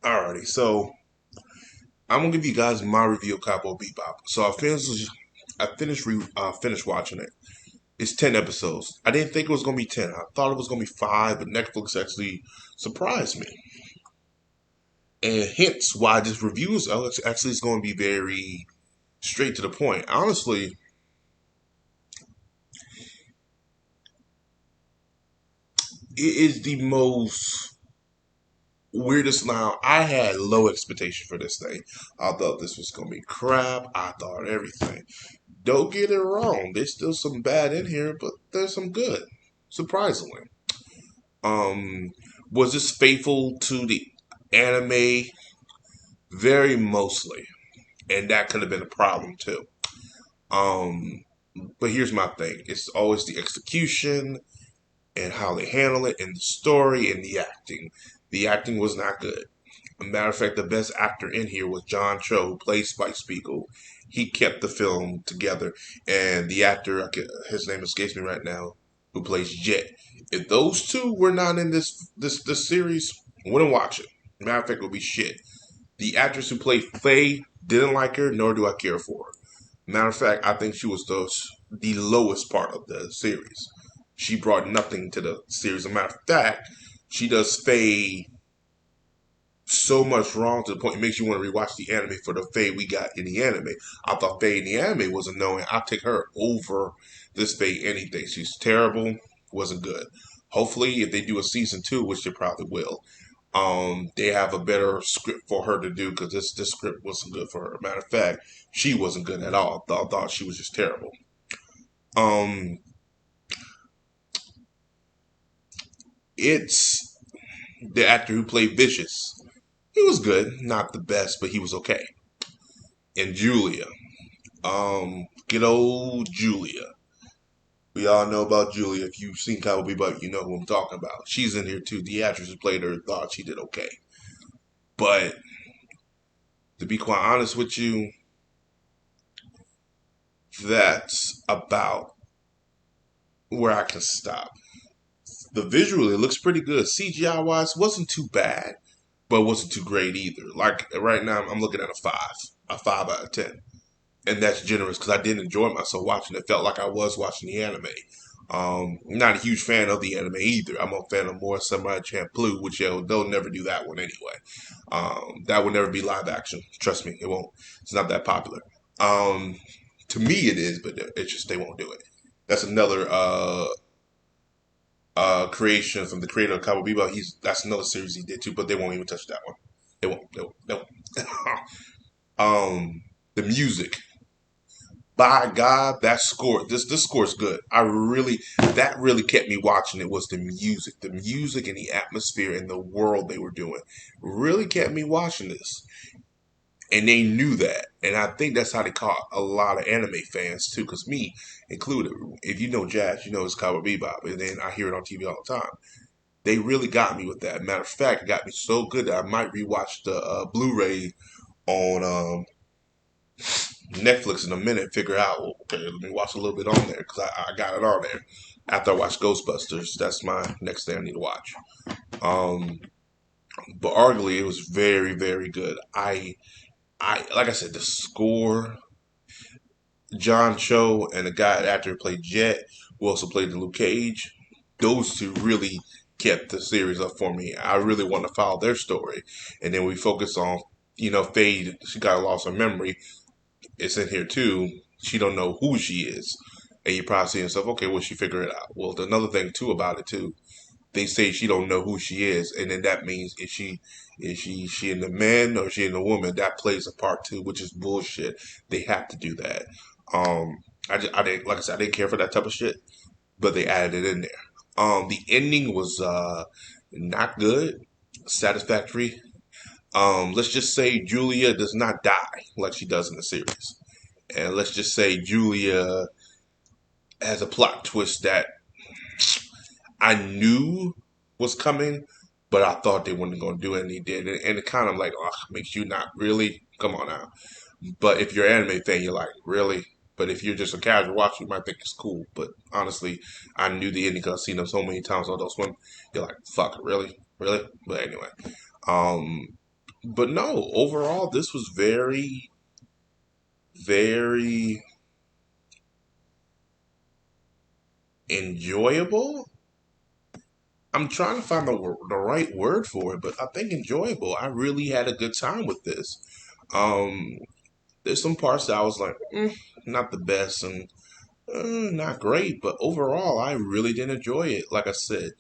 Alrighty, so I'm gonna give you guys my review of Cowboy Bebop. So I finished watching it. It's 10 episodes. I didn't think it was gonna be 10. I thought it was gonna be five, but Netflix actually surprised me, and hence why this review is actually is going to be very straight to the point. Honestly, it is the most weirdest. Now, I had low expectation for this thing. I thought this was gonna be crap. I thought everything. Don't get it wrong. There's still some bad in here, but there's some good. Surprisingly. Um, was this faithful to the anime? Very mostly. And that could have been a problem too. Um, but here's my thing. It's always the execution and how they handle it and the story and the acting. The acting was not good. A matter of fact, the best actor in here was John Cho, who plays Spike Spiegel. He kept the film together, and the actor, his name escapes me right now, who plays Jet. If those two were not in this series, I wouldn't watch it. Matter of fact, it would be shit. The actress who played Faye didn't like her, nor do I care for her. Matter of fact, I think she was the lowest part of the series. She brought nothing to the series. As a matter of fact, she does Faye so much wrong to the point it makes you want to rewatch the anime for the Faye we got in the anime. I thought Faye in the anime was annoying. I'll take her over this Faye anything. She's terrible, wasn't good. Hopefully, if they do a season two, which they probably will, they have a better script for her to do because this script wasn't good for her. Matter of fact, she wasn't good at all. Thought she was just terrible. Um, it's the actor who played Vicious. He was good, not the best, but he was okay. And Julia. Good old Julia. We all know about Julia. If you've seen Cowboy Bebop, you know who I'm talking about. She's in here too. The actress who played her thought she did okay. But to be quite honest with you, that's about where I can stop. The visual, it looks pretty good. CGI wise, wasn't too bad, but wasn't too great either. Like right now, I'm looking at a 5 out of 10. And that's generous because I did enjoy myself watching it. Felt like I was watching the anime. Not a huge fan of the anime either. I'm a fan of more Samurai Champloo, which they'll never do that one anyway. That will never be live action. Trust me, it won't. It's not that popular. Um, to me, it is, but it's just they won't do it. That's another creation from the creator of Cowboy Bebop. That's another series he did too, but they won't even touch that one. They won't. They won't. They won't. The music. By God, that score, this score is good. That really kept me watching. It was the music and the atmosphere and the world they were doing, really kept me watching this. And they knew that, and I think that's how they caught a lot of anime fans too, because me included. If you know jazz, you know it's Cowboy Bebop, and then I hear it on TV all the time. They really got me with that. Matter of fact, it got me so good that I might rewatch the Blu-ray on Netflix in a minute, figure out, well, okay, let me watch a little bit on there because I got it on there. After I watch Ghostbusters, that's my next thing I need to watch. Um, but arguably, it was very, very good. Like I said, the score, John Cho and the guy actor who played Jet, who also played the Luke Cage, those two really kept the series up for me. I really want to follow their story, and then we focus on, Faye. She got lost her memory. It's in here too. She don't know who she is, and you probably see yourself, okay, well, she figure it out. Well, another thing too about it too, they say she don't know who she is, and then that means is she in the man or is she in the woman? That plays a part too, which is bullshit. They have to do that. I didn't, like I said, I didn't care for that type of shit, but they added it in there. The ending was not good, satisfactory. Let's just say Julia does not die like she does in the series. And let's just say Julia has a plot twist that I knew was coming, but I thought they weren't going to do it, and they did. And it kind of like, makes you not really, come on now. But if you're an anime fan, you're like, really? But if you're just a casual watcher, you might think it's cool. But honestly, I knew the ending because I've seen them so many times on those women. You're like, fuck, really? Really? But anyway. Um, but no, overall, this was very, very enjoyable. I'm trying to find the right word for it, but I think enjoyable. I really had a good time with this. Um, there's some parts that I was like, not the best, and not great, but overall, I really did enjoy it. Like I said,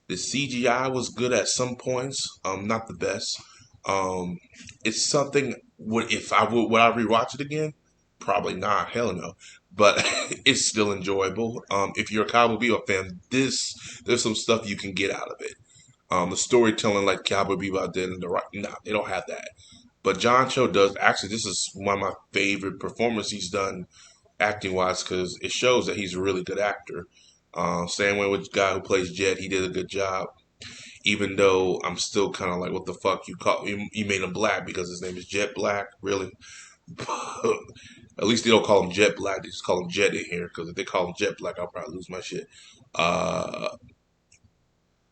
the CGI was good at some points, not the best. Um, it's something. Would I rewatch it again? Probably not. Hell no. But it's still enjoyable. If you're a Cowboy Bebop fan, there's some stuff you can get out of it. The storytelling like Cowboy Bebop did in the right. Nah, they don't have that. But John Cho does. Actually, this is one of my favorite performances he's done acting wise because it shows that he's a really good actor. Same way with the guy who plays Jet, he did a good job. Even though I'm still kind of like, what the fuck you made him black because his name is Jet Black, really? At least they don't call him Jet Black; they just call him Jet in here. Because if they call him Jet Black, I'll probably lose my shit. Uh,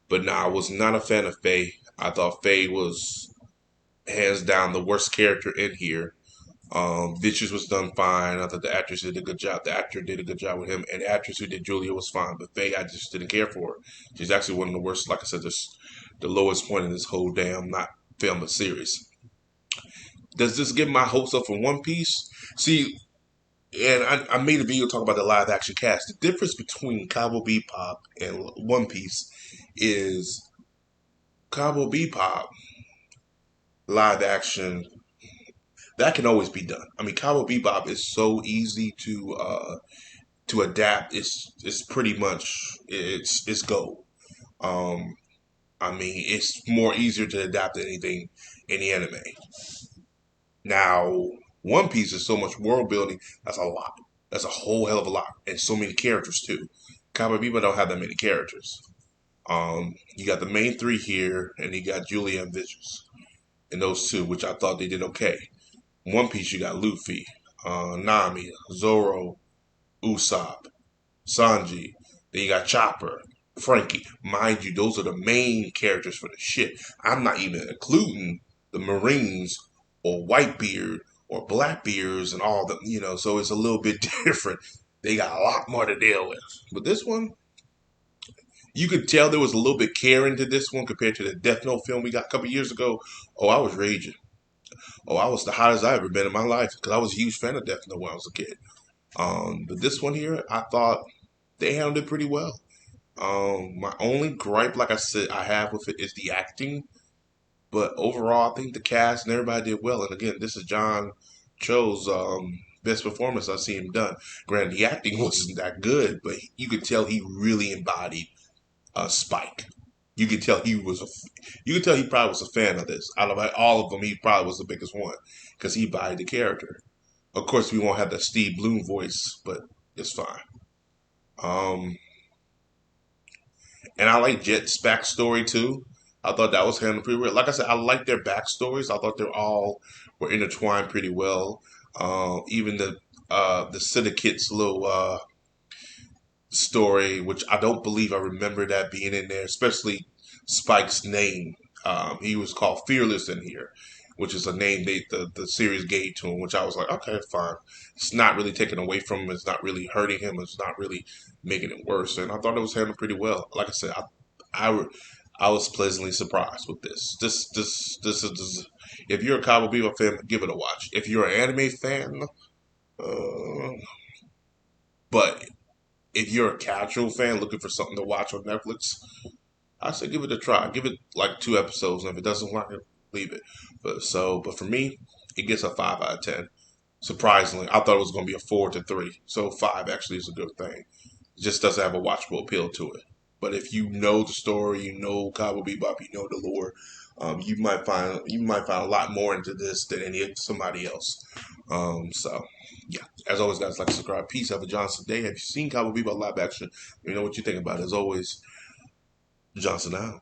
but nah, I was not a fan of Faye. I thought Faye was hands down the worst character in here. Vicious was done fine. I thought the actress did a good job. The actor did a good job with him, and the actress who did Julia was fine. But Faye, I just didn't care for her. She's actually one of the worst. Like I said, just the lowest point in this whole damn not film but series. Does this get my hopes up for One Piece? See, and I made a video talking about the live action cast. The difference between Cowboy Bebop and One Piece is Cowboy Bebop live action that can always be done. I mean, Cowboy Bebop is so easy to adapt. It's pretty much it's gold. Um, I mean, it's more easier to adapt than anything in the anime. Now, One Piece is so much world building. That's a lot. That's a whole hell of a lot, and so many characters too. Cowboy Bebop don't have that many characters. You got the main three here, and you got Julia and Vicious, and those two, which I thought they did okay. One Piece, you got Luffy, Nami, Zoro, Usopp, Sanji. Then you got Chopper, Frankie. Mind you, those are the main characters for the shit. I'm not even including the Marines or Whitebeard or Blackbeards and all them, so it's a little bit different. They got a lot more to deal with. But this one, you could tell there was a little bit care into this one compared to the Death Note film we got a couple years ago. Oh, I was raging. Oh, I was the hottest I ever been in my life because I was a huge fan of Death Note when I was a kid. But this one here, I thought they handled it pretty well. My only gripe, like I said, I have with it is the acting. But overall, I think the cast and everybody did well. And again, this is John Cho's best performance I've seen him done. Granted, the acting wasn't that good, but you could tell he really embodied Spike. You could tell you could tell he probably was a fan of this. Out of all of them, he probably was the biggest one because he embodied the character. Of course, we won't have the Steve Bloom voice, but it's fine. Um, and I like Jet's backstory too. I thought that was handled pretty well. Like I said, I like their backstories. I thought they all were intertwined pretty well. Even the syndicate's little story, which I don't believe I remember that being in there, especially Spike's name. He was called Fearless in here, which is a name the series gave to him, which I was like, okay, fine. It's not really taken away from him. It's not really hurting him. It's not really making it worse. And I thought it was handled pretty well. Like I said, I, I was pleasantly surprised with this. This. If you're a Cowboy Bebop fan, give it a watch. If you're an anime fan, uh, but if you're a casual fan looking for something to watch on Netflix, I say give it a try. Give it like 2 episodes, and if it doesn't work, leave it. But for me, it gets a 5 out of 10. Surprisingly, I thought it was going to be a 4 to 3, so 5 actually is a good thing. It just doesn't have a watchable appeal to it. But if you know the story, you know Cowboy Bebop, you know the lore, you might find a lot more into this than somebody else. So yeah, as always, guys, like subscribe. Peace. Have a Johnson day. Have you seen Cowboy Bebop live action? You know what you think about it. As always, Johnson out.